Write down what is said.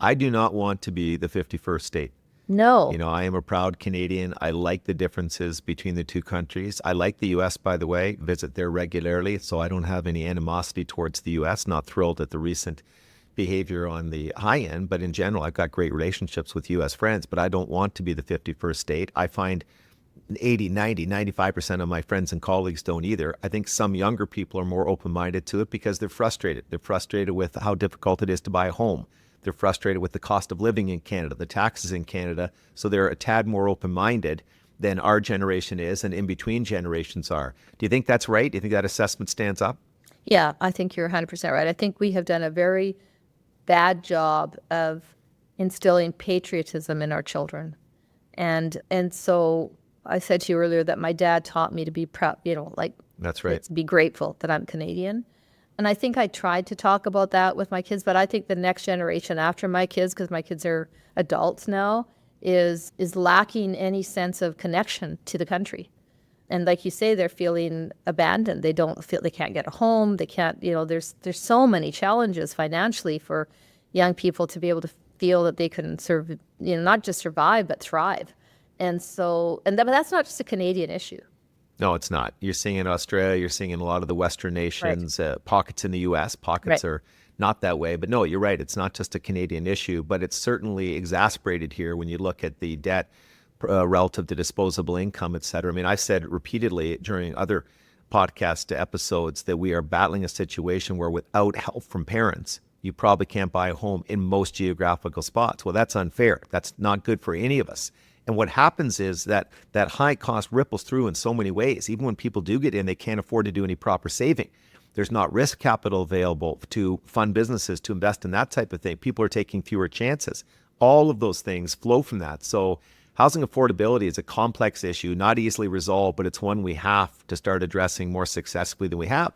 I do not want to be the 51st state. No. I am a proud Canadian. I like the differences between the two countries. I like the U.S., by the way, visit there regularly, so I don't have any animosity towards the U.S. Not thrilled at the recent behavior on the high end, but in general, I've got great relationships with U.S. friends, but I don't want to be the 51st state. I find 80, 90, 95% of my friends and colleagues don't either. I think some younger people are more open-minded to it because they're frustrated. They're frustrated with how difficult it is to buy a home. They're frustrated with the cost of living in Canada, the taxes in Canada. So they're a tad more open-minded than our generation is and in between generations are. Do you think that's right? Do you think that assessment stands up? Yeah, I think you're 100% right. I think we have done a very bad job of instilling patriotism in our children. And so I said to you earlier that my dad taught me to be proud, That's right. to be grateful that I'm Canadian. And I think I tried to talk about that with my kids, but I think the next generation after my kids, because my kids are adults now, is lacking any sense of connection to the country. And like you say, they're feeling abandoned. They don't feel they can't get a home. They can't, there's so many challenges financially for young people to be able to feel that they can not just survive, but thrive. And so, but that's not just a Canadian issue. No, it's not. You're seeing in Australia, you're seeing in a lot of the Western nations, pockets in the U.S., pockets are not that way. But no, you're right. It's not just a Canadian issue, but it's certainly exacerbated here when you look at the debt relative to disposable income, et cetera. I mean, I've said repeatedly during other podcast episodes that we are battling a situation where without help from parents, you probably can't buy a home in most geographical spots. Well, that's unfair. That's not good for any of us. And what happens is that high cost ripples through in so many ways. Even when people do get in, they can't afford to do any proper saving. There's not risk capital available to fund businesses, to invest in that type of thing. People are taking fewer chances. All of those things flow from that. So housing affordability is a complex issue, not easily resolved, but it's one we have to start addressing more successfully than we have.